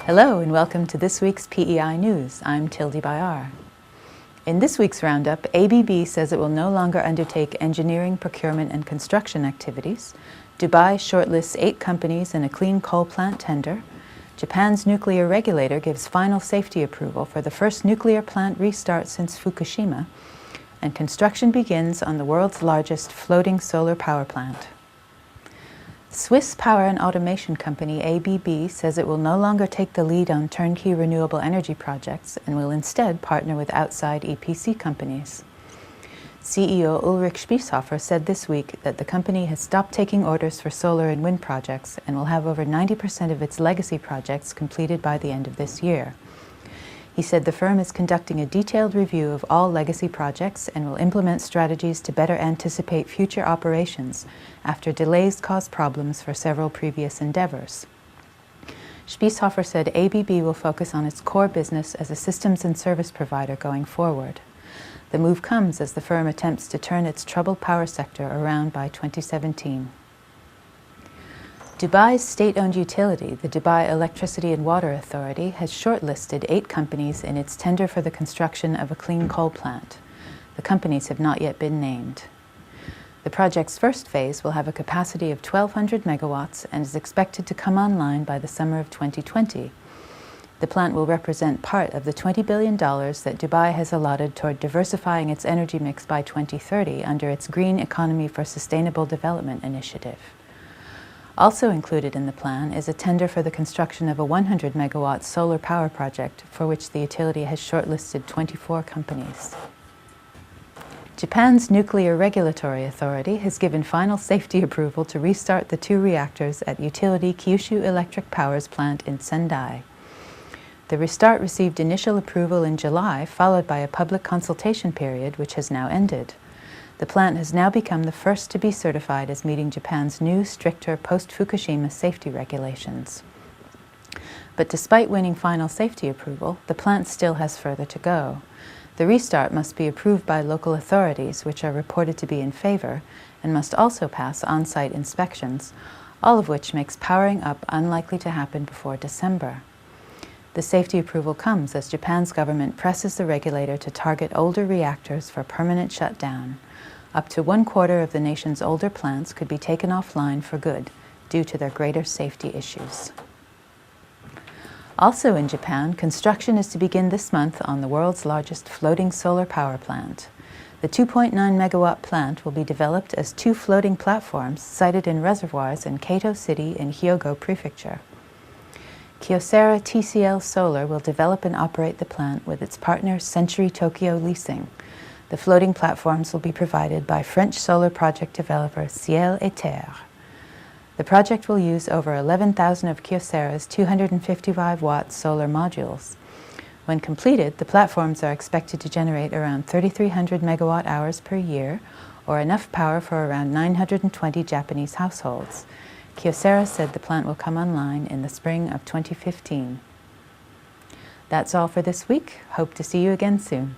Hello and welcome to this week's PEI News. I'm Tildy Bayar. In this week's roundup, ABB says it will no longer undertake engineering, procurement and construction activities. Dubai shortlists 8 companies in a clean coal plant tender. Japan's nuclear regulator gives final safety approval for the first nuclear plant restart since Fukushima. And construction begins on the world's largest floating solar power plant. Swiss power and automation company ABB says it will no longer take the lead on turnkey renewable energy projects and will instead partner with outside EPC companies. CEO Ulrich Spiesshofer said this week that the company has stopped taking orders for solar and wind projects and will have over 90% of its legacy projects completed by the end of this year. He said the firm is conducting a detailed review of all legacy projects and will implement strategies to better anticipate future operations after delays caused problems for several previous endeavors. Spiesshofer said ABB will focus on its core business as a systems and service provider going forward. The move comes as the firm attempts to turn its troubled power sector around by 2017. Dubai's state-owned utility, the Dubai Electricity and Water Authority, has shortlisted 8 companies in its tender for the construction of a clean coal plant. The companies have not yet been named. The project's first phase will have a capacity of 1,200 megawatts and is expected to come online by the summer of 2020. The plant will represent part of the $20 billion that Dubai has allotted toward diversifying its energy mix by 2030 under its Green Economy for Sustainable Development initiative. Also included in the plan is a tender for the construction of a 100-megawatt solar power project for which the utility has shortlisted 24 companies. Japan's Nuclear Regulatory Authority has given final safety approval to restart the 2 reactors at utility Kyushu Electric Power's plant in Sendai. The restart received initial approval in July, followed by a public consultation period, which has now ended. The plant has now become the first to be certified as meeting Japan's new, stricter post-Fukushima safety regulations. But despite winning final safety approval, the plant still has further to go. The restart must be approved by local authorities, which are reported to be in favor, and must also pass on-site inspections, all of which makes powering up unlikely to happen before December. The safety approval comes as Japan's government presses the regulator to target older reactors for permanent shutdown. Up to 1/4 of the nation's older plants could be taken offline for good due to their greater safety issues. Also in Japan, construction is to begin this month on the world's largest floating solar power plant. The 2.9 megawatt plant will be developed as 2 floating platforms sited in reservoirs in Kato City in Hyogo Prefecture. Kyocera TCL Solar will develop and operate the plant with its partner Century Tokyo Leasing. The floating platforms will be provided by French solar project developer Ciel et Terre. The project will use over 11,000 of Kyocera's 255-watt solar modules. When completed, the platforms are expected to generate around 3,300 megawatt hours per year, or enough power for around 920 Japanese households. Kyocera said the plant will come online in the spring of 2015. That's all for this week. Hope to see you again soon.